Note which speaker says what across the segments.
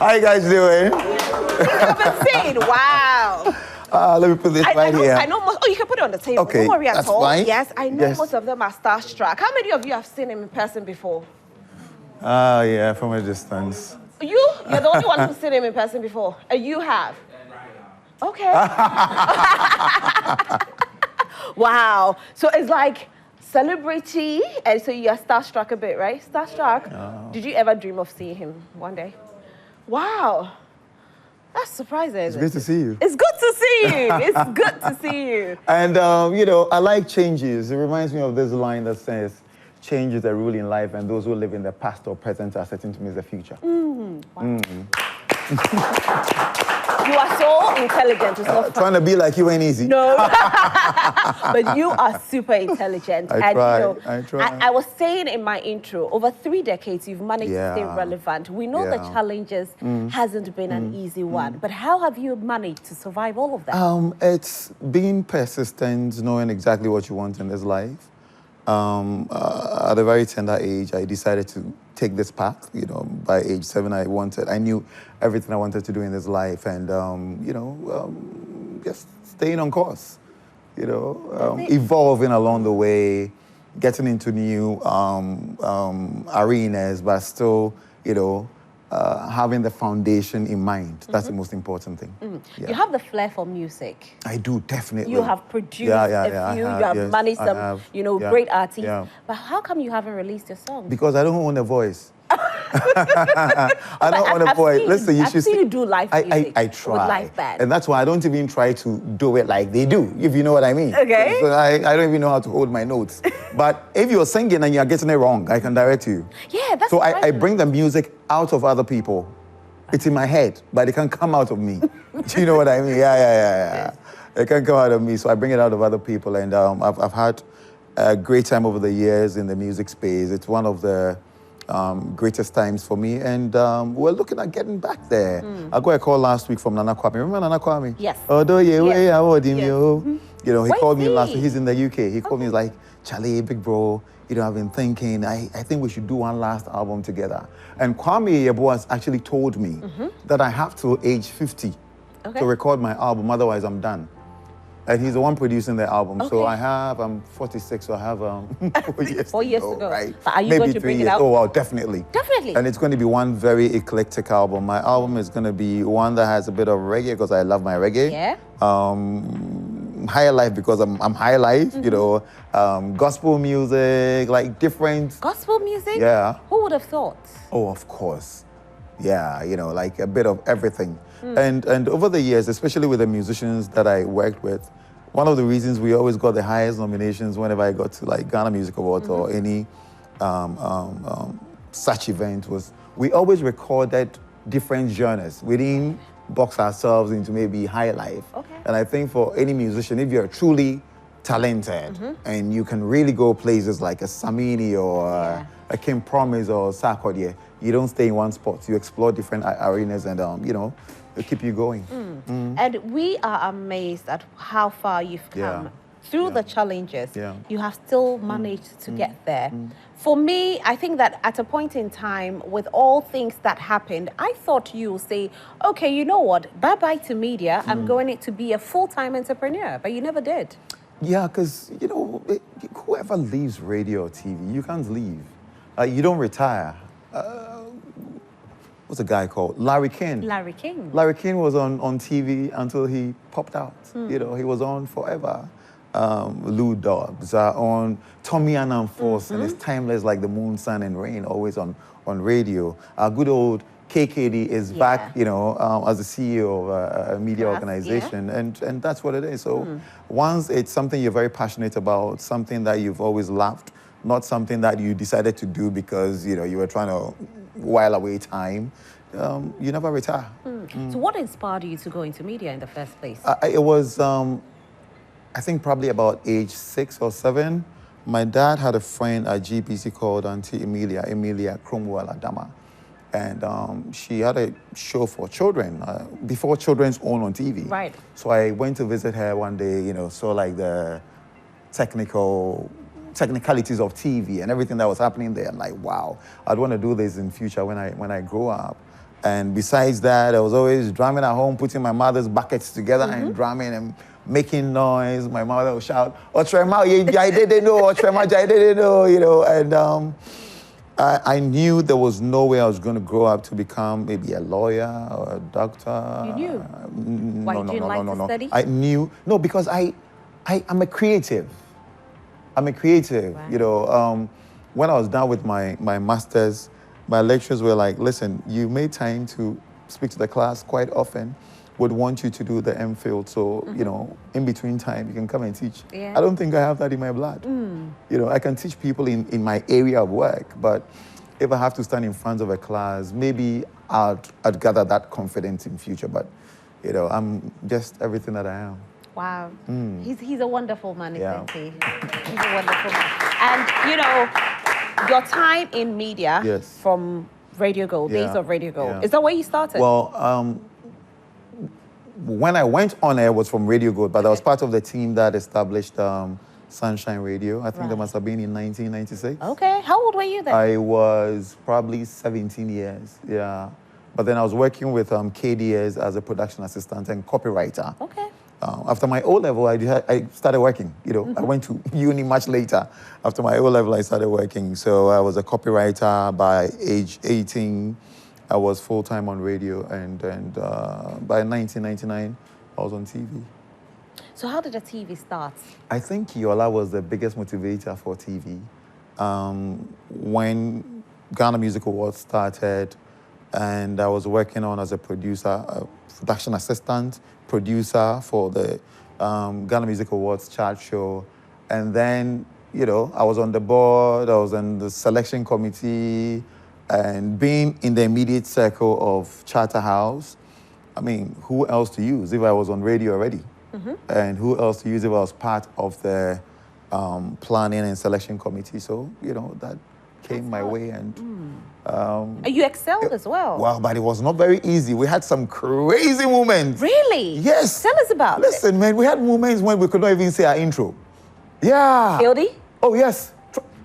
Speaker 1: How you guys doing?
Speaker 2: Haven't seen. Wow.
Speaker 1: Let me put this right here.
Speaker 2: I know most. Oh, you can put it on the table.
Speaker 1: Okay,
Speaker 2: Don't worry at
Speaker 1: that's
Speaker 2: all.
Speaker 1: fine.
Speaker 2: Yes, I know
Speaker 1: Yes.
Speaker 2: most of them are starstruck. How many of you have seen him in person before?
Speaker 1: Yeah, from a distance.
Speaker 2: You're the only one who's seen him in person before. You have. Okay. Wow. So it's like celebrity, and so you're starstruck a bit, right? Starstruck.
Speaker 1: Oh.
Speaker 2: Did you ever dream of seeing him one day? Wow. That's surprising.
Speaker 1: It's good to see you.
Speaker 2: It's good to see you. It's good to see you.
Speaker 1: And, you know, I like changes. It reminds me of this line that says, changes are rule in life, and those who live in the past or present are certain to miss the future.
Speaker 2: Wow. You are so intelligent. It's not
Speaker 1: trying to be like you ain't easy.
Speaker 2: No. But you are super intelligent.
Speaker 1: I try.
Speaker 2: You know,
Speaker 1: I try.
Speaker 2: I was saying in my intro, over 3 decades, you've managed to stay relevant. We know the challenges hasn't been an easy one, but how have you managed to survive all of that?
Speaker 1: It's being persistent, knowing exactly what you want in this life. At a very tender age, I decided to take this path. You know, by age 7, I knew everything I wanted to do in this life, and you know, just staying on course. You know, evolving along the way, getting into new arenas, but still, you know, having the foundation in mind. That's the most important thing. Yeah.
Speaker 2: You have the flair for music.
Speaker 1: I do, definitely.
Speaker 2: You have produced a few, you have managed some, you know, great artists.
Speaker 1: Yeah.
Speaker 2: But how come you haven't released your song?
Speaker 1: Because I don't own a voice. I don't own a voice. Listen, you should
Speaker 2: see you do live music.
Speaker 1: I try.
Speaker 2: With live band.
Speaker 1: And that's why I don't even try to do it like they do, if you know what I mean.
Speaker 2: Okay.
Speaker 1: So I don't even know how to hold my notes. But if you're singing and you're getting it wrong, I can direct you.
Speaker 2: Yeah, that's
Speaker 1: So I bring the music out of other people. It's in my head, but it can't come out of me. Do you know what I mean? Yeah. It can't come out of me, so I bring it out of other people. And I've had a great time over the years in the music space. It's one of the greatest times for me, and we're looking at getting back there. I got a call last week from Nana Kwame. Remember Nana Kwame?
Speaker 2: Yes.
Speaker 1: You know, he called me last week. He's in the UK. He called me, he's like, Charlie, big bro, you know, I've been thinking, I think we should do one last album together. And Kwame Yebo has actually told me that I have to age 50 to record my album, otherwise I'm done. And he's the one producing the album. So I'm 46, so I have 4 years,
Speaker 2: 4 years to go.
Speaker 1: Right?
Speaker 2: But are you
Speaker 1: Maybe
Speaker 2: going to
Speaker 1: 3
Speaker 2: bring
Speaker 1: years.
Speaker 2: it out?
Speaker 1: Oh, well, definitely.
Speaker 2: Definitely.
Speaker 1: And it's going to be one very eclectic album. My album is going to be one that has a bit of reggae, because I love my reggae.
Speaker 2: Yeah.
Speaker 1: Higher life, because I'm high life, you know. Gospel music, like different.
Speaker 2: Gospel music?
Speaker 1: Yeah.
Speaker 2: Who would have thought?
Speaker 1: Oh, of course. Yeah, you know, like a bit of everything. And over the years, especially with the musicians that I worked with, one of the reasons we always got the highest nominations whenever I got to like Ghana Music Awards or any such event was we always recorded different genres. We didn't box ourselves into maybe high life. And I think for any musician, if you're truly talented and you can really go places like a Samini or a Kim Promise or Sarkodie, you don't stay in one spot. You explore different arenas, and you know, it'll keep you going.
Speaker 2: And we are amazed at how far you've come. Through the challenges, you have still managed to get there. For me, I think that at a point in time, with all things that happened, I thought you would say, okay, you know what, bye-bye to media, I'm going to be a full-time entrepreneur, but you never did.
Speaker 1: Yeah, because, you know, whoever leaves radio or TV, you can't leave. You don't retire. What's a guy called? Larry King.
Speaker 2: Larry King.
Speaker 1: Larry King was on TV until he popped out. You know, he was on forever. Lou Dobbs, on Tommy Annan Force, and it's timeless like the moon, sun, and rain, always on radio. Our good old KOD is back, you know, as the CEO of a media organization, and that's what it is. So once it's something you're very passionate about, something that you've always loved, not something that you decided to do because, you know, you were trying to while away time, you never retire.
Speaker 2: So what inspired you to go into media in the first place?
Speaker 1: It was, I think probably about age 6 or 7. My dad had a friend at GBC called Auntie Emilia Cromwell Adama. And she had a show for children, before Children's Own on TV.
Speaker 2: Right.
Speaker 1: So I went to visit her one day, you know, saw like the technicalities of TV and everything that was happening there. I'm like, wow, I'd want to do this in future when I grow up. And besides that, I was always drumming at home, putting my mother's buckets together and drumming and making noise. My mother would shout, "Otrema, I didn't know, Otrema, I didn't know," you know. And I knew there was no way I was going to grow up to become maybe a lawyer or a doctor.
Speaker 2: You knew? Why
Speaker 1: No,
Speaker 2: didn't you like to study?
Speaker 1: I knew, no, because I'm a creative. I'm a creative, you know. When I was done with my master's, my lecturers were like, listen, you made time to speak to the class quite often, would want you to do the MPhil, so, you know, in between time, you can come and teach.
Speaker 2: Yeah.
Speaker 1: I don't think I have that in my blood. You know, I can teach people in my area of work, but if I have to stand in front of a class, maybe I'd gather that confidence in future, but, you know, I'm just everything that I am.
Speaker 2: Wow. He's a wonderful man, isn't he? He's a wonderful man. And, you know, your time in media from Radio Gold, days of Radio Gold, is that where you started?
Speaker 1: Well, when I went on air was from Radio Gold, but I was part of the team that established Sunshine Radio. I think that must have been in 1996.
Speaker 2: Okay. How old were you then?
Speaker 1: I was probably 17 years, But then I was working with KOD as a production assistant and copywriter.
Speaker 2: Okay.
Speaker 1: After my O-level, I started working. You know, I went to uni much later. After my O-level, I started working. So I was a copywriter by age 18. I was full-time on radio, and by 1999, I was on TV.
Speaker 2: So how did the TV start?
Speaker 1: I think Yola was the biggest motivator for TV. When Ghana Music Awards started, and I was working on as a producer, a production assistant, producer for the Ghana Music Awards chart show. And then, you know, I was on the board, I was in the selection committee, and being in the immediate circle of Charterhouse, I mean, who else to use if I was on radio already? And who else to use if I was part of the planning and selection committee? So, you know, that came my way, and
Speaker 2: you excelled as well.
Speaker 1: Wow, but it was not very easy. We had some crazy moments.
Speaker 2: Really?
Speaker 1: Yes.
Speaker 2: Tell us about it.
Speaker 1: Listen, man, we had moments when we could not even say our intro. Yeah.
Speaker 2: KOD?
Speaker 1: Oh, yes.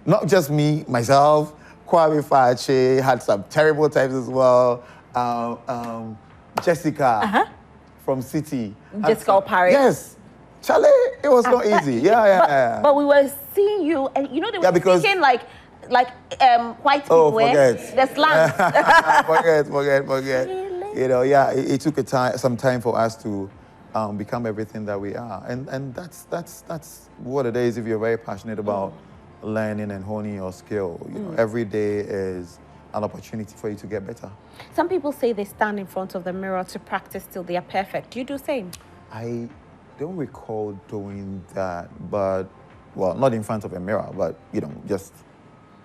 Speaker 1: Not just me, myself, Kwame Fache had some terrible times as well. Jessica from City.
Speaker 2: Jessica Parry.
Speaker 1: Yes. Charlie, it was not easy. Yeah.
Speaker 2: But we were seeing you, and you know, they were speaking like white people.
Speaker 1: Oh, forget.
Speaker 2: The slang.
Speaker 1: forget.
Speaker 2: Really?
Speaker 1: You know, it took some time for us to become everything that we are. And that's what it is if you're very passionate about learning and honing your skill. You know, every day is an opportunity for you to get better.
Speaker 2: Some people say they stand in front of the mirror to practice till they are perfect. Do you do the same?
Speaker 1: I don't recall doing that, but, well, not in front of a mirror, but, you know, just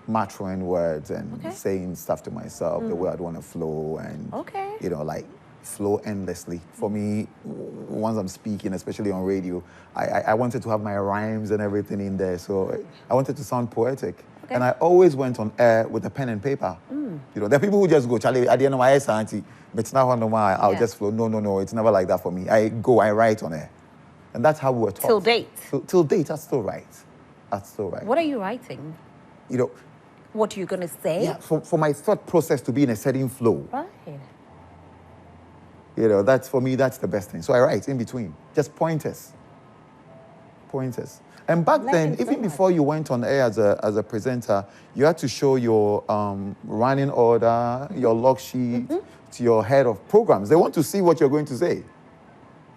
Speaker 1: muttering words and saying stuff to myself, the way I'd want to flow, and, you know, like, flow endlessly. For me, once I'm speaking, especially on radio, I wanted to have my rhymes and everything in there, so I wanted to sound poetic. And I always went on air with a pen and paper. You know, there are people who just go, Charlie, at the end of my auntie, but it's not on my, I'll just flow. No, it's never like that for me. I write on air. And that's how we were taught.
Speaker 2: Till date?
Speaker 1: Till date, that's still right. That's still right.
Speaker 2: What are you writing?
Speaker 1: You know.
Speaker 2: What are you going to say?
Speaker 1: Yeah, for my thought process to be in a certain flow.
Speaker 2: Right.
Speaker 1: You know, that's, for me, that's the best thing. So I write in between, just pointers. And back then, even before you went on air as a presenter, you had to show your running order, your log sheet to your head of programs. They want to see what you're going to say.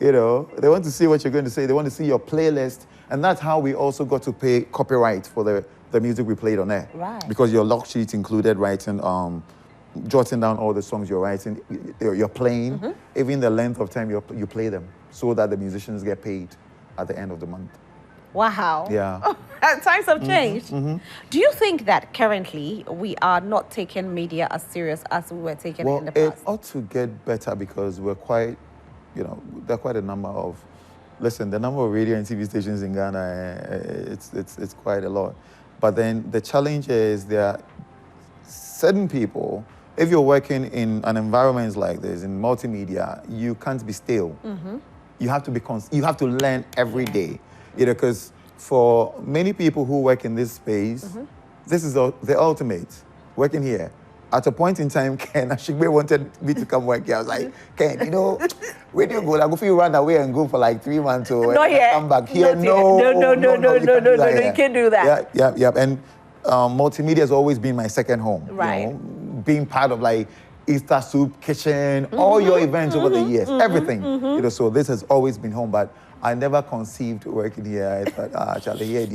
Speaker 1: You know, they want to see what you're going to say. They want to see your playlist. And that's how we also got to pay copyright for the music we played on air.
Speaker 2: Right.
Speaker 1: Because your log sheet included writing, jotting down all the songs you're writing, you're playing, even the length of time you play them, so that the musicians get paid at the end of the month.
Speaker 2: Wow.
Speaker 1: Yeah.
Speaker 2: Times have changed. Do you think that currently we are not taking media as serious as we were taking it in the past?
Speaker 1: Well, it ought to get better, because we're quite, you know, there are quite a number of, listen, the number of radio and TV stations in Ghana, it's quite a lot. But then the challenge is there are certain people, if you're working in an environment like this, in multimedia, you can't be still. You have to be you have to learn every day. You know, because for many people who work in this space, this is the ultimate. Working here, at a point in time, Ken Ashigbe wanted me to come work here. I was like, Ken, you know, where do you go? Like, if you run away and go for like 3 months or come back here, no,
Speaker 2: you can't do that.
Speaker 1: Yeah. And multimedia has always been my second home.
Speaker 2: Right.
Speaker 1: You know, being part of like Easter Soup Kitchen, all your events over the years, everything. You know, so this has always been home, but I never conceived working here. I thought, Charlie,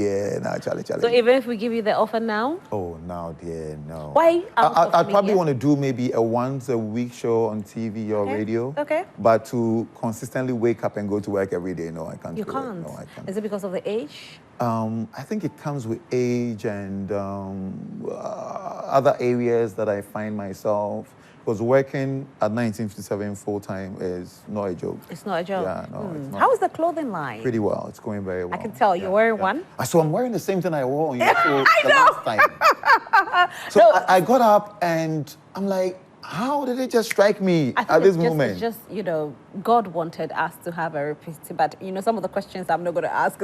Speaker 1: Charlie.
Speaker 2: So even if we give you the offer now?
Speaker 1: Oh, now, dear, no.
Speaker 2: Why?
Speaker 1: I'd probably want to do maybe a once-a-week show on TV or radio.
Speaker 2: Okay.
Speaker 1: But to consistently wake up and go to work every day, no, I can't.
Speaker 2: You can't?
Speaker 1: No, I can't.
Speaker 2: Is it because of the age?
Speaker 1: I think it comes with age and other areas that I find myself. Because working at 1957 full-time is not a joke.
Speaker 2: It's not a joke?
Speaker 1: Yeah, no, it's not.
Speaker 2: How is the clothing line?
Speaker 1: Pretty well. It's going very well.
Speaker 2: I can tell. You're wearing one?
Speaker 1: So I'm wearing the same thing I wore on your show
Speaker 2: I know.
Speaker 1: last time. So no. I got up and I'm like, how did it just strike me at this moment?
Speaker 2: It's just, you know, God wanted us to have a repeat, but, you know, some of the questions I'm not going to ask.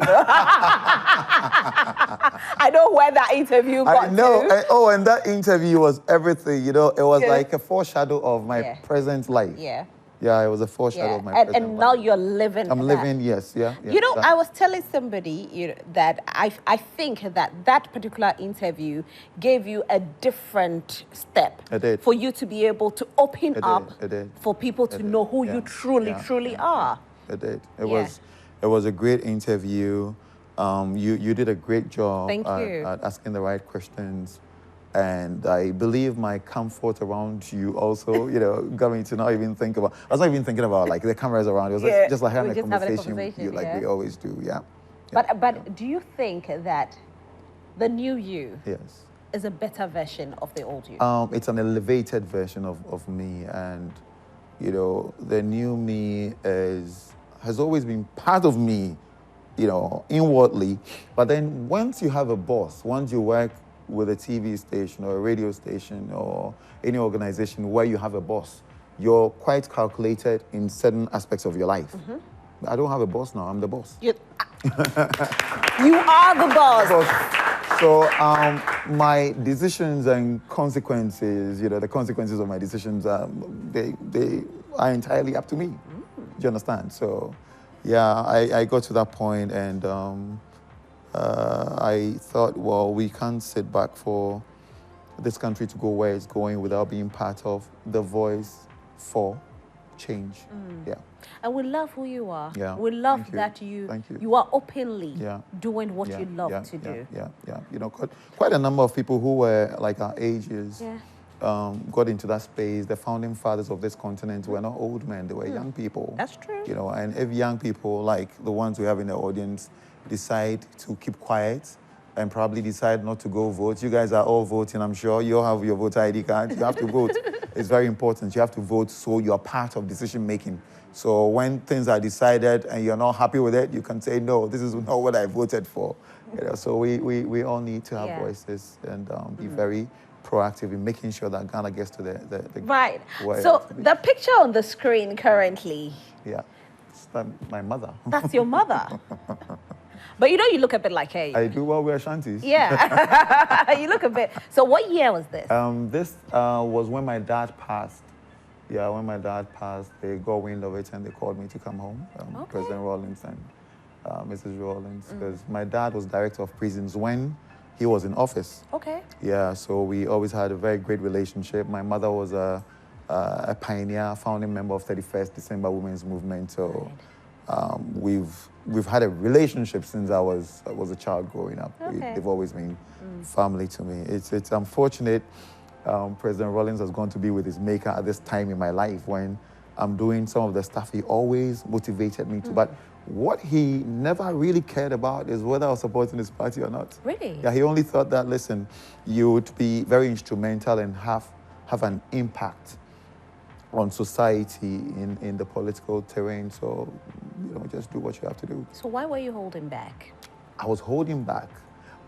Speaker 2: I know where that interview got
Speaker 1: I know.
Speaker 2: to.
Speaker 1: And that interview was everything, you know. It was like a foreshadow of my present life.
Speaker 2: Yeah.
Speaker 1: Yeah, it was a foreshadow of my present life.
Speaker 2: And now you're living
Speaker 1: I'm living, yes, yeah.
Speaker 2: You know, I was telling somebody that I think that particular interview gave you a different step for you to be able to open up for people to know who you truly are.
Speaker 1: It did. It was a great interview. You did a great job at asking the right questions. And I believe my comfort around you also, you know, got me to not even think about, I was not even thinking about like the cameras around. It was just like having a conversation with you, like we always do,
Speaker 2: But do you think that the new you
Speaker 1: is
Speaker 2: a better version of the old you?
Speaker 1: It's an elevated version of me, and, you know, the new me has always been part of me, you know, inwardly. But then once you have a boss, once you work with a TV station or a radio station or any organization where you have a boss, you're quite calculated in certain aspects of your life. I don't have a boss now, I'm the boss.
Speaker 2: You are the boss.
Speaker 1: So my decisions and consequences, you know, the consequences of my decisions, they are entirely up to me. Do you understand? So yeah, I got to that point and I thought, well, we can't sit back for this country to go where it's going without being part of the voice for change. Yeah.
Speaker 2: And we love who you are.
Speaker 1: Yeah.
Speaker 2: We love that you are openly doing what you love to do.
Speaker 1: Yeah. You know, quite a number of people who were like our ages got into that space. The founding fathers of this continent were not old men, they were young people.
Speaker 2: That's true.
Speaker 1: You know, and if young people like the ones we have in the audience decide to keep quiet and probably decide not to go vote. You guys are all voting, I'm sure. You all have your voter ID card. You have to vote. It's very important. You have to vote so you're part of decision making. So when things are decided and you're not happy with it, you can say, no, this is not what I voted for. You know, so we all need to have voices and be very proactive in making sure that Ghana gets to the
Speaker 2: right. So the picture on the screen currently.
Speaker 1: Yeah, it's my mother.
Speaker 2: That's your mother. But you know, you look a bit like her.
Speaker 1: I do well wear shanties.
Speaker 2: Yeah, you look a bit. So what year was this?
Speaker 1: This was when my dad passed. Yeah, when my dad passed, they got wind of it and they called me to come home. President Rawlings and Mrs. Rawlings, because my dad was director of prisons when he was in office. Okay. Yeah, so we always had a very great relationship. My mother was a pioneer, founding member of 31st December Women's Movement. So we've had a relationship since I was a child growing up. Okay. They've always been family to me. It's unfortunate President Rawlings has gone to be with his maker at this time in my life when I'm doing some of the stuff he always motivated me to. But what he never really cared about is whether I was supporting his party or not.
Speaker 2: Really?
Speaker 1: Yeah, he only thought that, listen, you would be very instrumental and have an impact on society in the political terrain. So, you know, just do what you have to do.
Speaker 2: So why were you holding back?
Speaker 1: I was holding back.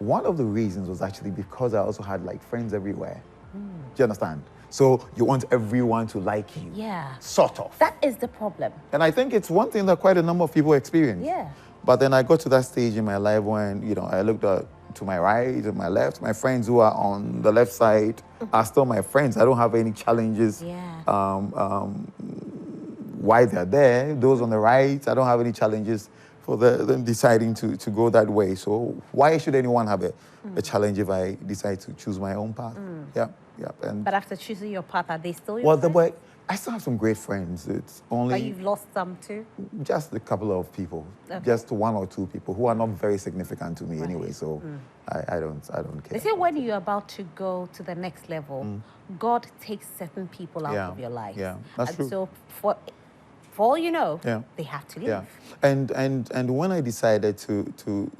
Speaker 1: One of the reasons was actually because I also had like friends everywhere. Do you understand? So you want everyone to like you.
Speaker 2: Yeah.
Speaker 1: Sort of.
Speaker 2: That is the problem.
Speaker 1: And I think it's one thing that quite a number of people experience.
Speaker 2: Yeah.
Speaker 1: But then I got to that stage in my life when, you know, I looked at to my right, to my left. My friends who are on the left side are still my friends. I don't have any challenges why they're there. Those on the right, I don't have any challenges for them deciding to go that way. So why should anyone have a challenge if I decide to choose my own path? Yeah.
Speaker 2: But after choosing your path, are they still your friends?
Speaker 1: I still have some great friends. It's only...
Speaker 2: But you've lost some too?
Speaker 1: Just a couple of people. Okay. Just 1 or 2 people who are not very significant to me anyway, so I don't care.
Speaker 2: They say when you're about to go to the next level, God takes certain people out of your life.
Speaker 1: Yeah, that's true.
Speaker 2: So for all you know, they have to leave.
Speaker 1: Yeah. And when I decided to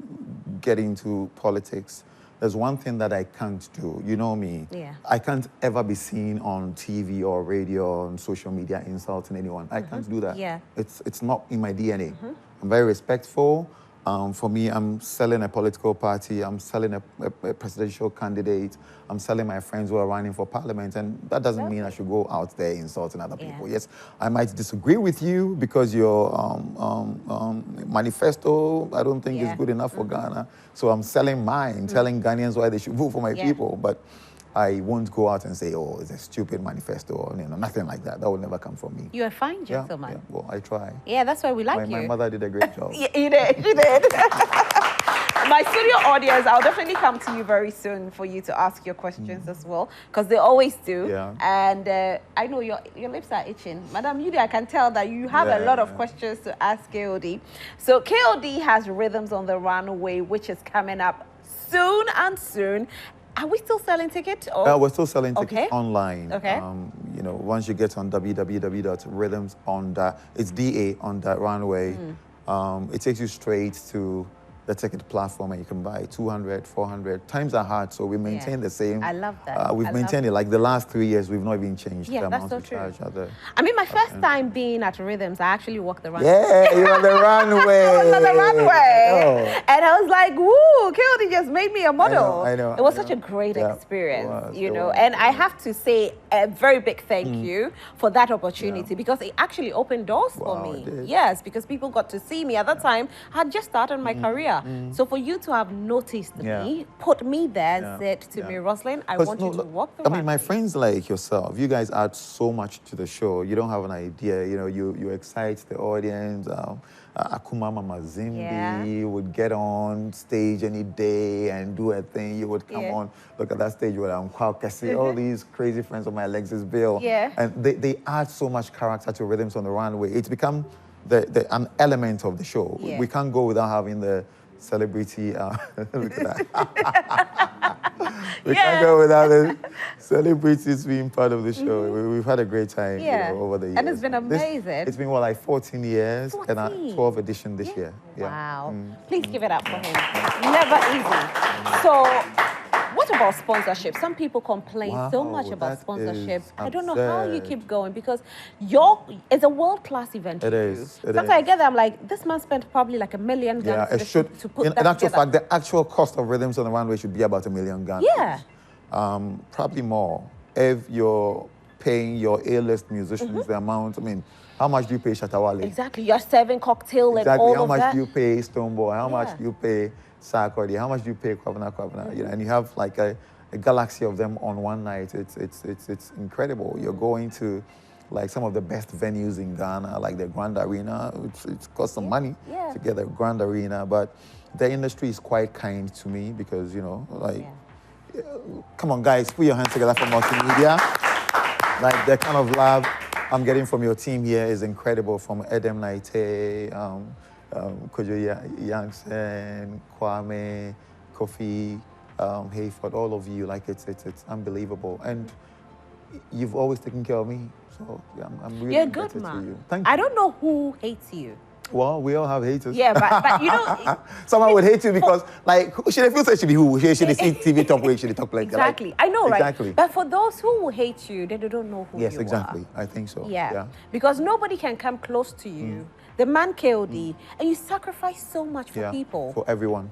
Speaker 1: get into politics, there's one thing that I can't do. You know me. Yeah. I can't ever be seen on TV or radio or on social media insulting anyone. I can't do that. Yeah. It's not in my DNA. I'm very respectful. For me, I'm selling a political party. I'm selling a presidential candidate. I'm selling my friends who are running for parliament. And that doesn't mean I should go out there insulting other people. Yes, I might disagree with you because your manifesto, I don't think is good enough for Ghana. So I'm selling mine, telling Ghanaians why they should vote for my people. But I won't go out and say, oh, it's a stupid manifesto, or nothing like that. That will never come from me.
Speaker 2: You're a fine gentleman.
Speaker 1: Yeah, well, I try.
Speaker 2: Yeah, that's why we like you.
Speaker 1: My mother did a great job.
Speaker 2: You did. My studio audience, I'll definitely come to you very soon for you to ask your questions as well, because they always do. Yeah. And I know your lips are itching. Madam Yudi, I can tell that you have a lot of questions to ask KOD. So KOD has Rhythms on the Runway, which is coming up soon and soon. Are we still selling tickets?
Speaker 1: We're still selling tickets online. Okay. Once you get on www.rhythms it's DA on that runway, it takes you straight to the ticket platform, and you can buy 200, 400. Times are hard, so we maintain the same.
Speaker 2: I love that.
Speaker 1: We've maintained it. Like the last 3 years, we've not even changed the amount we charge.
Speaker 2: I mean, my first time being at Rhythms, I actually walked the runway.
Speaker 1: Yeah, you're on the runway.
Speaker 2: I was on the runway. And I was like, woo, KOD just made me a model.
Speaker 1: I know.
Speaker 2: It was such a great experience, And I have to say a very big thank you for that opportunity because it actually opened doors for me. Yes, because people got to see me. At that time, I had just started my career. So for you to have noticed me, put me there, said to me, Roslyn, I want you to walk the runway.
Speaker 1: I mean, my friends like yourself, you guys add so much to the show. You don't have an idea. You excite the audience. Akuma Mama Zimbi would get on stage any day and do a thing. You would come on, look at that stage with Kwao, all these crazy friends of my Alexis Bill. Yeah. And they add so much character to Rhythms on the Runway. It's become an element of the show. We can't go without having the celebrity, look at that. We can't go without the celebrities being part of the show. We've had a great time over the years.
Speaker 2: And it's been amazing.
Speaker 1: It's been, like 14 years and our 12th edition this year.
Speaker 2: Wow. Please give it up for him. Never easy. So, what about sponsorship? Some people complain so much about sponsorship. I don't know how you keep going because it's a world-class event.
Speaker 1: It is.
Speaker 2: Sometimes I get there, I'm like, this man spent probably like $1 million to put that together.
Speaker 1: In actual fact, the actual cost of Rhythms on the Runway should be about $1 million. Yeah. Probably more. If you're paying your A-list musicians the amount, I mean, how much do you pay Shatawale?
Speaker 2: Exactly. You're serving cocktail and all
Speaker 1: How
Speaker 2: of
Speaker 1: much
Speaker 2: that.
Speaker 1: do you pay Stoneboy? How much do you pay Sarkodie? How much do you pay Kwabena? And you have like a galaxy of them on one night. It's incredible. You're going to like some of the best venues in Ghana, like the Grand Arena. It costs some money to get the Grand Arena, but the industry is quite kind to me because, come on guys, put your hands together for multimedia. Like the kind of love I'm getting from your team here is incredible, from Edem Naite, Kojo Yangsen, Kwame, Kofi, Hayford, all of you. Like it's unbelievable, and you've always taken care of me. So I'm really
Speaker 2: good man.
Speaker 1: To you. Thank you.
Speaker 2: I don't know who hates you.
Speaker 1: Well, we all have haters.
Speaker 2: Yeah, but you know...
Speaker 1: Someone would hate you because, like, she feels like she be who? She see TV top way, she talk like...
Speaker 2: Exactly. Like, I know, right? Exactly. But for those who will hate you, they don't know who you are.
Speaker 1: Yes, exactly. I think so.
Speaker 2: Yeah. Because nobody can come close to you. The man KOD, and you sacrifice so much for people.
Speaker 1: For everyone.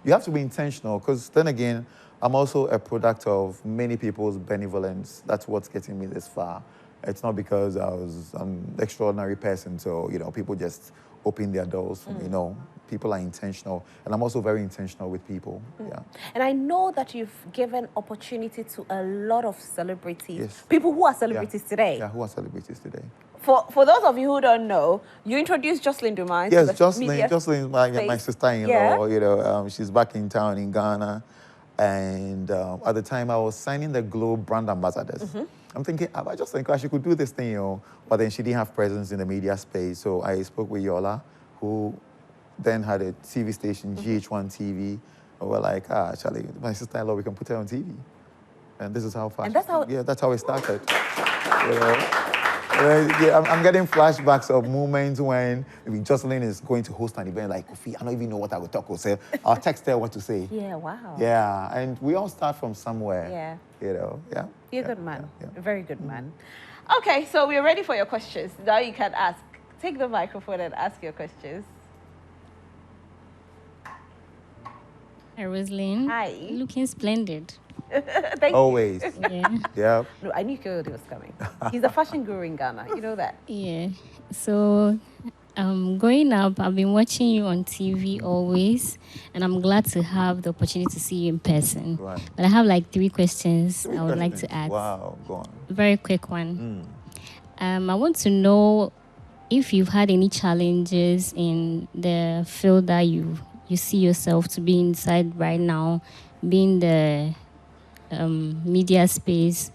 Speaker 1: You have to be intentional, because then again, I'm also a product of many people's benevolence. That's what's getting me this far. It's not because I was an extraordinary person, so, people just open their doors for me. No, people are intentional, and I'm also very intentional with people. Yeah.
Speaker 2: And I know that you've given opportunity to a lot of celebrities, people who are celebrities today.
Speaker 1: Yeah, who are celebrities today.
Speaker 2: For those of you who don't know, you introduced Jocelyn Dumas.
Speaker 1: Yes, Jocelyn, my sister-in-law. You know, she's back in town in Ghana, and at the time I was signing the Globe brand ambassadors. I'm thinking, I just think she could do this thing, you know, but then she didn't have presence in the media space. So I spoke with Yola, who then had a TV station, GH1 TV. And we're like, Charlie, my sister-in-law, we can put her on TV. And this is how fast.
Speaker 2: And that's how.
Speaker 1: Yeah, that's how it started. You know? I'm getting flashbacks of moments when Jocelyn is going to host an event like, Kofi, I don't even know what I will talk or say. I'll text her what to say.
Speaker 2: Yeah, wow.
Speaker 1: Yeah, and we all start from somewhere.
Speaker 2: Yeah.
Speaker 1: You know, yeah.
Speaker 2: You're a good man. A very good man. Okay, so we're ready for your questions. Now you can ask. Take the microphone and ask your questions.
Speaker 3: Hi, Rosalind.
Speaker 2: Hi.
Speaker 3: Looking splendid.
Speaker 2: Thank
Speaker 1: Always.
Speaker 2: you.
Speaker 3: Yeah.
Speaker 1: Yeah.
Speaker 2: No, I knew KOD was coming. He's a fashion guru in Ghana. You know that?
Speaker 3: Yeah. So, growing up, I've been watching you on TV always, and I'm glad to have the opportunity to see you in person.
Speaker 1: Right.
Speaker 3: But I have like 3 questions I would like to ask.
Speaker 1: Wow, go on.
Speaker 3: Very quick one. I want to know if you've had any challenges in the field that you see yourself to be inside right now, being the media space,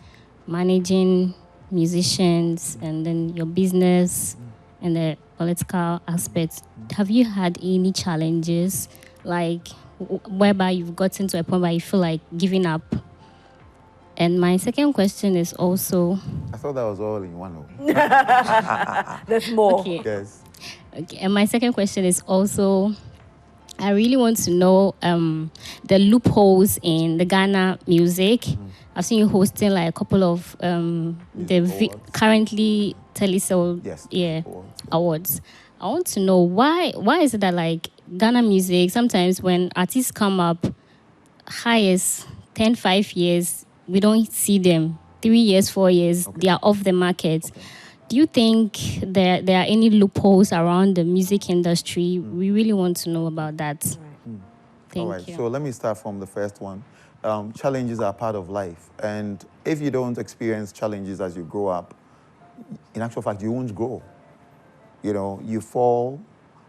Speaker 3: managing musicians, and then your business and the political aspects. Have you had any challenges, like whereby you've gotten to a point where you feel like giving up? And my second question is also...
Speaker 1: I thought that was all in one.
Speaker 2: There's more.
Speaker 3: Okay.
Speaker 1: Yes.
Speaker 3: Okay. And my second question is also... I really want to know the loopholes in the Ghana music. I've seen you hosting like a couple of currently Telecel awards. I want to know why is it that like Ghana music, sometimes when artists come up highest 5 years, we don't see them. 3 years, 4 years, they are off the market. Okay. Do you think there are any loopholes around the music industry? We really want to know about that. Thank you.
Speaker 1: So let me start from the first one. Challenges are part of life. And if you don't experience challenges as you grow up, in actual fact, you won't grow. You know, you fall.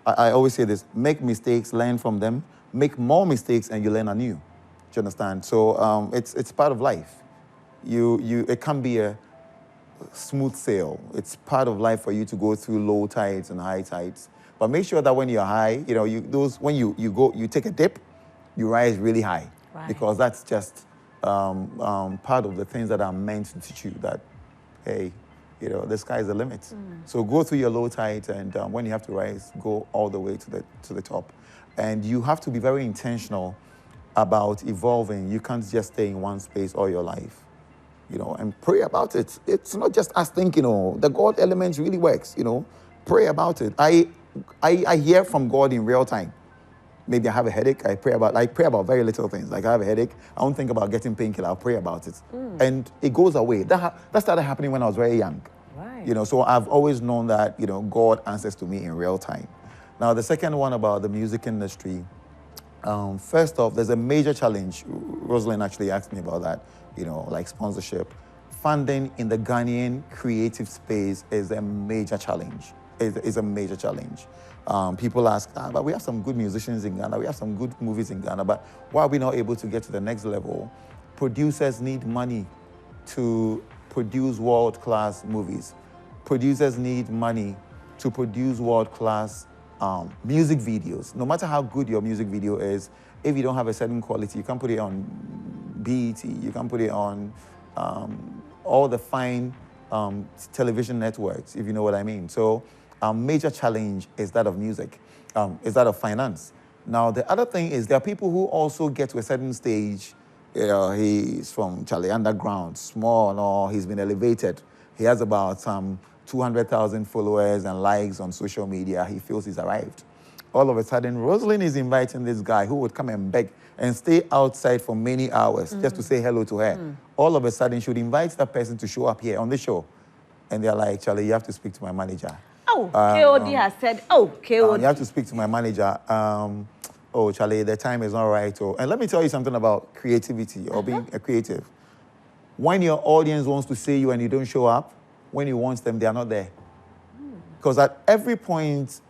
Speaker 1: I always say this, make mistakes, learn from them, make more mistakes, and you learn anew. Do you understand? So it's part of life. It can be a smooth sail. It's part of life for you to go through low tides and high tides. But make sure that when you're high, you know, when you take a dip, you rise really high. Right. Because that's just part of the things that are meant to teach you that, hey, you know, the sky is the limit. So go through your low tides, and when you have to rise, go all the way to the top. And you have to be very intentional about evolving. You can't just stay in one space all your life. You know, and pray about it. It's not just us thinking, the God element really works, you know. Pray about it. I hear from God in real time. Maybe I have a headache, I pray about very little things. Like I have a headache, I don't think about getting painkiller, I'll pray about it. And it goes away. That started happening when I was very young. Right. You know, so I've always known that, you know, God answers to me in real time. Now, the second one about the music industry, first off, there's a major challenge. Rosalind actually asked me about that. You know, like sponsorship. Funding in the Ghanaian creative space is a major challenge. Is a major challenge. People ask, but we have some good musicians in Ghana, we have some good movies in Ghana, but why are we not able to get to the next level? Producers need money to produce world-class movies. Producers need money to produce world-class music videos. No matter how good your music video is, if you don't have a certain quality, you can't put it on BET, you can put it on all the fine television networks, if you know what I mean. So our major challenge is that of music, is that of finance. Now, the other thing is there are people who also get to a certain stage, you know, he's from Charlie Underground, small, or he's been elevated. He has about 200,000 followers and likes on social media. He feels he's arrived. All of a sudden, Rosalind is inviting this guy who would come and beg and stay outside for many hours just to say hello to her. All of a sudden, she would invite that person to show up here on the show. and they're like, Charlie, you have to speak to my manager.
Speaker 2: Oh, KOD has said, oh, KOD.
Speaker 1: You have to speak to my manager. Oh, Charlie, the time is not right. And let me tell you something about creativity or being a creative. When your audience wants to see you and you don't show up, when you want them, they are not there. Because at every point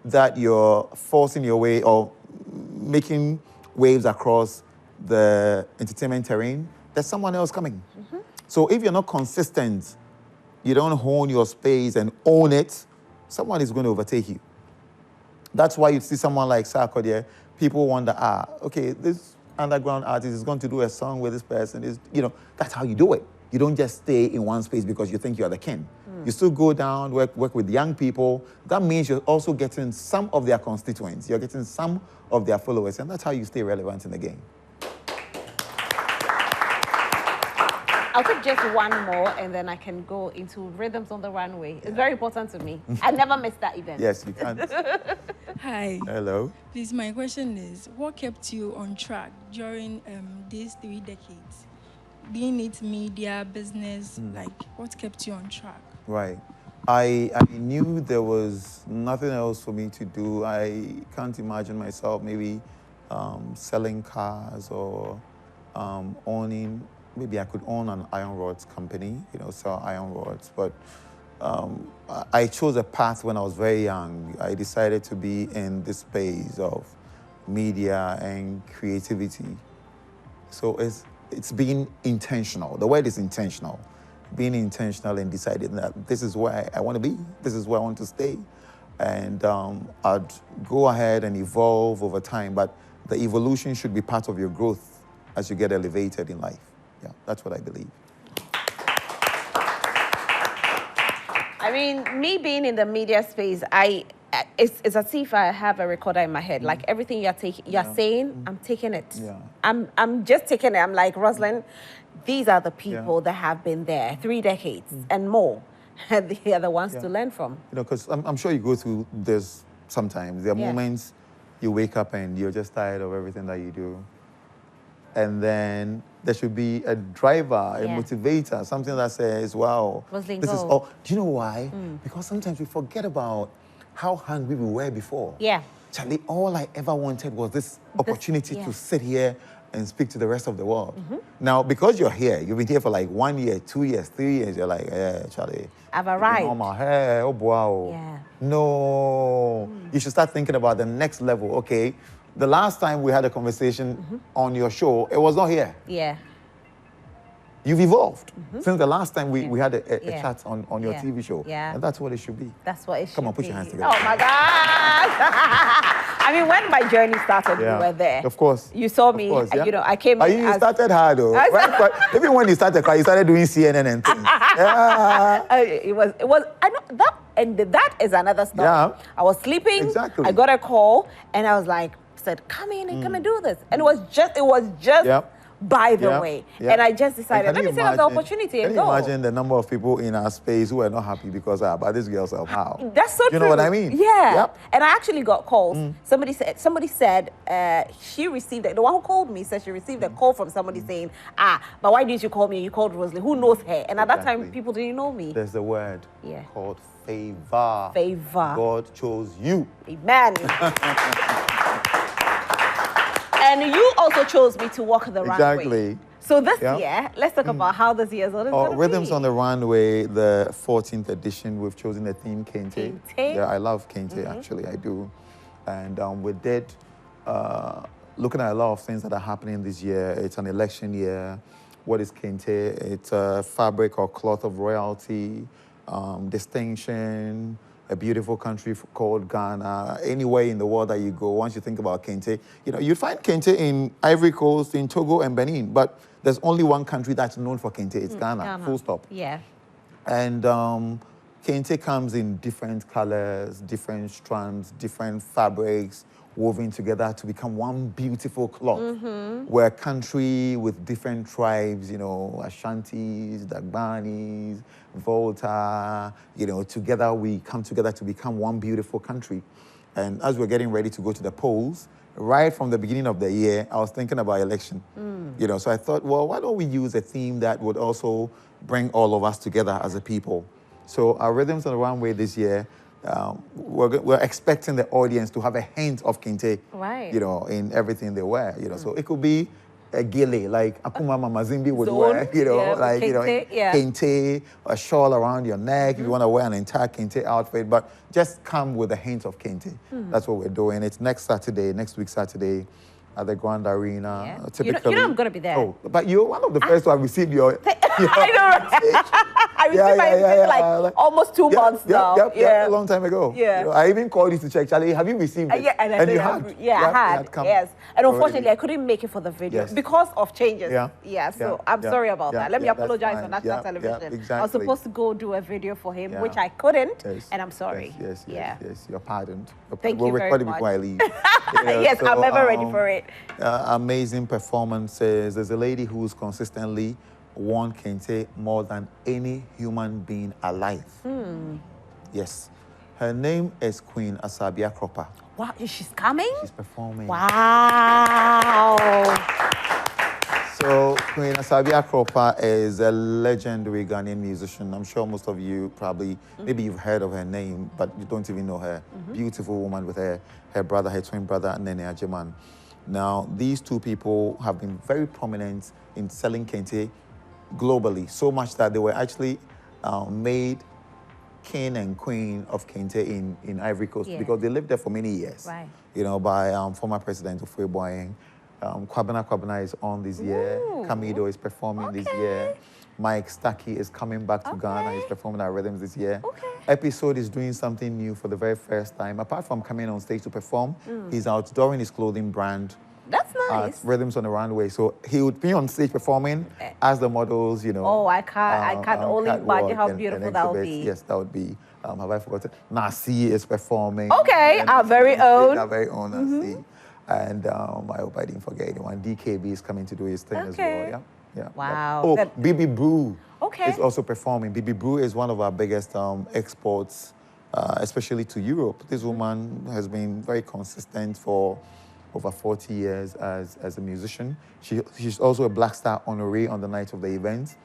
Speaker 1: that you're forcing your way or making waves across the entertainment terrain, there's someone else coming. So if you're not consistent, you don't hone your space and own it, someone is going to overtake you. That's why you see someone like KOD, people wonder, okay, this underground artist is going to do a song with this person. That's how you do it. You don't just stay in one space because you think you're the king. You still go down, work with young people. That means you're also getting some of their constituents. You're getting some of their followers, and that's how you stay relevant in the game.
Speaker 2: I'll take just one more, and then I can go into Rhythms on the Runway. It's very important to me. I never miss that event.
Speaker 1: Yes, you can.
Speaker 4: Hi.
Speaker 1: Hello.
Speaker 4: Please, my question is, what kept you on track during these 3 decades? Being it media, business, like, what kept you on track?
Speaker 1: Right. I knew there was nothing else for me to do. I can't imagine myself maybe selling cars or owning. Maybe I could own an iron rods company, sell iron rods. But I chose a path when I was very young. I decided to be in this space of media and creativity. So it's being intentional. The word is intentional. Being intentional and deciding that this is where I want to be. This is where I want to stay. And I'd go ahead and evolve over time. But the evolution should be part of your growth as you get elevated in life. Yeah, that's what I believe.
Speaker 2: I mean, me being in the media space, it's as if I have a recorder in my head. Like everything you're saying, I'm taking it.
Speaker 1: Yeah.
Speaker 2: I'm just taking it. I'm like, Rosalind, these are the people that have been there 3 decades and more. And they are the ones to learn from.
Speaker 1: Because I'm sure you go through this sometimes. There are moments you wake up and you're just tired of everything that you do. And then there should be a driver, a motivator, something that says, wow,
Speaker 2: Rosalind,
Speaker 1: this is all. Do you know why? Because sometimes we forget about how hungry we were before.
Speaker 2: Yeah.
Speaker 1: Charlie, all I ever wanted was this opportunity to sit here and speak to the rest of the world. Now, because you're here, you've been here for like 1 year, 2 years, 3 years, you're like, yeah, Charlie.
Speaker 2: I've arrived.
Speaker 1: Hey, oh, wow.
Speaker 2: Yeah.
Speaker 1: No. You should start thinking about the next level. Okay, the last time we had a conversation on your show, it was not here.
Speaker 2: Yeah.
Speaker 1: You've evolved since the last time we had a chat on your TV show.
Speaker 2: Yeah.
Speaker 1: And that's what it should be.
Speaker 2: That's what it should be.
Speaker 1: Come on, put your hands together.
Speaker 2: Oh, my God. I mean, when my journey started, we were there.
Speaker 1: Of course.
Speaker 2: You saw me, I came in.
Speaker 1: You started hard, though. Right? Even when you started doing CNN and things.
Speaker 2: It was, I know, that is another story.
Speaker 1: Yeah.
Speaker 2: I was sleeping.
Speaker 1: Exactly.
Speaker 2: I got a call, and I was like, come in and come and do this. And it was just by the way. And I just decided, let me take up the opportunity and go.
Speaker 1: Can you imagine the number of people in our space who are not happy because about this girl's how?
Speaker 2: That's so true.
Speaker 1: You know what I mean?
Speaker 2: Yeah.
Speaker 1: Yep.
Speaker 2: And I actually got calls. Somebody said she received it. The one who called me said she received a call from somebody saying, but why didn't you call me? You called Rosalie. Who knows her? And at that time, people didn't know me.
Speaker 1: There's a word called favor.
Speaker 2: Favor.
Speaker 1: God chose you.
Speaker 2: Amen. And you also chose me to walk the runway.
Speaker 1: Exactly.
Speaker 2: So this year, let's talk about how this year is going to be.
Speaker 1: Rhythms on the Runway, the 14th edition, we've chosen the theme Kente. Yeah, I love Kente, actually, I do. And we did, looking at a lot of things that are happening this year. It's an election year. What is Kente? It's a fabric or cloth of royalty, distinction, a beautiful country called Ghana. Anywhere in the world that you go, once you think about Kente, you find Kente in Ivory Coast, in Togo and Benin, but there's only one country that's known for Kente. It's Ghana, full stop.
Speaker 2: Yeah.
Speaker 1: And Kente comes in different colors, different strands, different fabrics, woven together to become one beautiful cloth. We're a country with different tribes, Ashantis, Dagbanis, Volta, together we come together to become one beautiful country. And as we're getting ready to go to the polls, right from the beginning of the year, I was thinking about election. So I thought, well, why don't we use a theme that would also bring all of us together as a people? So our Rhythms on the Runway this year, we're expecting the audience to have a hint of Kente,
Speaker 2: right,
Speaker 1: you know, in everything they wear, you know. So it could be a gele, like Akuma Mama Zimbi would wear, you know, like,
Speaker 2: Kente,
Speaker 1: you know, Kente, a shawl around your neck, if you want to wear an entire Kente outfit, but just come with a hint of Kente. That's what we're doing. It's next week Saturday, at the Grand Arena. Typically,
Speaker 2: you know I'm going to be there.
Speaker 1: Oh, but you're one of the first to have received your
Speaker 2: I know, right? I received my invitation like almost 2 months now.
Speaker 1: A long time ago.
Speaker 2: Yeah.
Speaker 1: You know, I even called you to check, Charlie, have you received it?
Speaker 2: Yeah, and
Speaker 1: you had.
Speaker 2: I had. Yes. And unfortunately,
Speaker 1: already.
Speaker 2: I couldn't make it for the video because of changes. So I'm sorry about that. Let me apologize on national television.
Speaker 1: Exactly.
Speaker 2: I was supposed to go do a video for him, which I couldn't, and I'm sorry.
Speaker 1: Yes, you're pardoned.
Speaker 2: Thank you very much.
Speaker 1: We'll record it before I leave.
Speaker 2: Yes, I'm ever ready for it.
Speaker 1: Amazing performances. There's a lady who's consistently won Kente more than any human being alive. Yes. Her name is Queen Asabia Cropper.
Speaker 2: Wow, she's coming?
Speaker 1: She's performing.
Speaker 2: Wow.
Speaker 1: So Queen Asabia Cropper is a legendary Ghanaian musician. I'm sure most of you probably, maybe you've heard of her name, but you don't even know her. Beautiful woman with her brother, her twin brother, Nene Ajeman. Now, these two people have been very prominent in selling Kente globally, so much that they were actually made king and queen of Kente in Ivory Coast because they lived there for many years.
Speaker 2: Right.
Speaker 1: You know, by former President Ofue Boyeng. Kwabena is on this year. Kamido is performing this year. Mike Stacky is coming back to Ghana. He's performing at Rhythms this year. Episode is doing something new for the very first time. Apart from coming on stage to perform, he's outdooring his clothing brand.
Speaker 2: That's nice.
Speaker 1: At Rhythms on the Runway. So he would be on stage performing as the models, you know.
Speaker 2: Oh, I can't only imagine how beautiful that would be.
Speaker 1: Yes, that would be. Have I forgotten? Nasi is performing.
Speaker 2: Okay, our very own.
Speaker 1: Our very own Nasi. And I hope I didn't forget anyone. DKB is coming to do his thing as well. Yeah.
Speaker 2: Wow.
Speaker 1: Oh, Bibi Brew is
Speaker 2: Okay.
Speaker 1: also performing. Bibi Brew is one of our biggest exports, especially to Europe. This woman has been very consistent for over 40 years as a musician. She's also a Black Star honoree on the night of the event.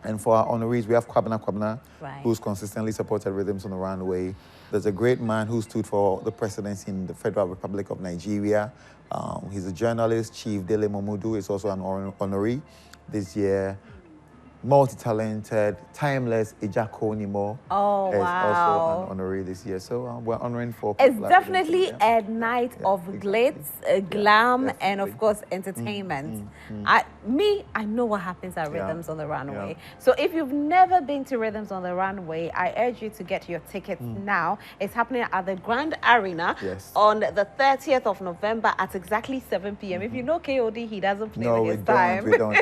Speaker 1: And for our honorees, we have Kwabena, who's consistently supported Rhythms on the Runway. There's a great man who stood for the presidency in the Federal Republic of Nigeria. He's a journalist. Chief Dele Momudu is also an honoree this year. Multi-talented, timeless Ejako Nimo is also an honoree this year. So we're honoring 4 people.
Speaker 2: It's definitely a night of glitz, glam, and of course entertainment. I know what happens at Rhythms on the Runway. So if you've never been to Rhythms on the Runway, I urge you to get your tickets now. It's happening at the Grand Arena on the 30th of November at exactly 7 p.m. If you know KOD, he doesn't play with his time.
Speaker 1: We don't.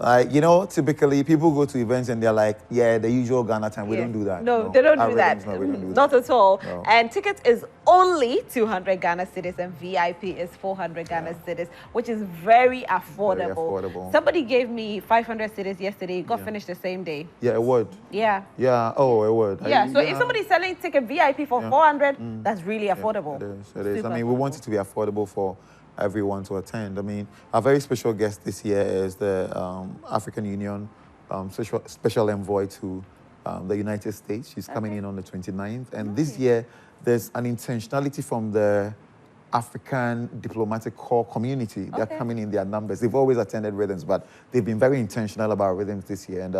Speaker 1: And you know, typically people go to events and they're like, the usual Ghana time. We don't do that.
Speaker 2: No, they don't do that.
Speaker 1: No, we don't do that.
Speaker 2: Not at all.
Speaker 1: No.
Speaker 2: And tickets is only 200 Ghana cedis and VIP is 400 Ghana cedis, which is very affordable. Somebody gave me 500 cedis yesterday. It got finished the same day.
Speaker 1: Yeah, it would.
Speaker 2: Yeah.
Speaker 1: Yeah. Oh, it would.
Speaker 2: Yeah. So if somebody's selling ticket VIP for 400, that's really affordable.
Speaker 1: It is. I mean, we want it to be affordable for everyone to attend. I mean, our very special guest this year is the African Union special envoy to the United States. She's coming in on the 29th. And this year, there's an intentionality from the African diplomatic corps community. They're coming in their numbers. They've always attended Rhythms, but they've been very intentional about Rhythms this year. And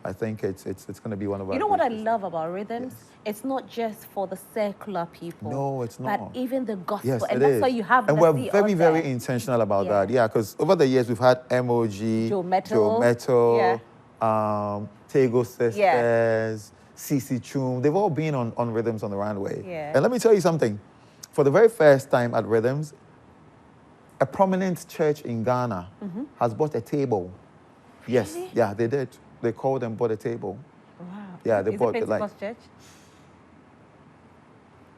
Speaker 1: I think it's going to be one of our...
Speaker 2: You know what I love about Rhythms? Yes. It's not just for the secular people.
Speaker 1: No, it's not.
Speaker 2: But even the gospel.
Speaker 1: Yes,
Speaker 2: and that's why you have
Speaker 1: and we're very, very intentional about that. Yeah, because over the years, we've had MOG, Joe Metal, Tego Sisters, CC Chum. They've all been on Rhythms on the Runway.
Speaker 2: Yeah.
Speaker 1: And let me tell you something. For the very first time at Rhythms, a prominent church in Ghana has bought a table.
Speaker 2: Really?
Speaker 1: Yes, yeah, they did. They called and bought a table.
Speaker 2: Wow.
Speaker 1: Yeah, they bought
Speaker 2: it Pentecost church?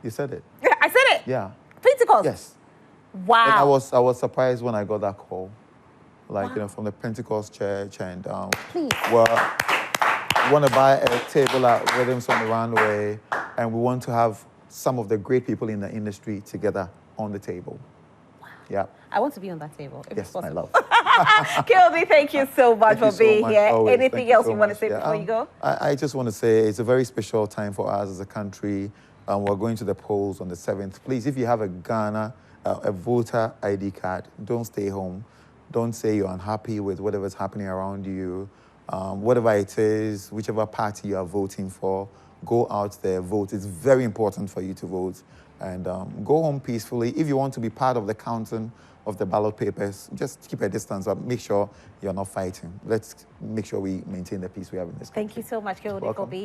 Speaker 1: You said it.
Speaker 2: I said it.
Speaker 1: Yeah.
Speaker 2: Pentecost.
Speaker 1: Yes.
Speaker 2: Wow.
Speaker 1: And I was surprised when I got that call, like you know, from the Pentecost church, and we want to buy a table at Rhythms on the Runway, and we want to have some of the great people in the industry together on the table. Wow. Yeah.
Speaker 2: I want to be on that table. If
Speaker 1: yes,
Speaker 2: it's possible.
Speaker 1: I love.
Speaker 2: KOD, thank you so much for being here.
Speaker 1: Always.
Speaker 2: Anything else you want to say before you go?
Speaker 1: I just want to say it's a very special time for us as a country. We're going to the polls on the 7th. Please, if you have a a voter ID card, don't stay home. Don't say you're unhappy with whatever's happening around you. Whatever it is, whichever party you are voting for, go out there, vote. It's very important for you to vote. And go home peacefully. If you want to be part of the counting of the ballot papers, just keep a distance, but make sure you're not fighting. Let's make sure we maintain the peace we have in this country.
Speaker 2: Thank you so much, KOD.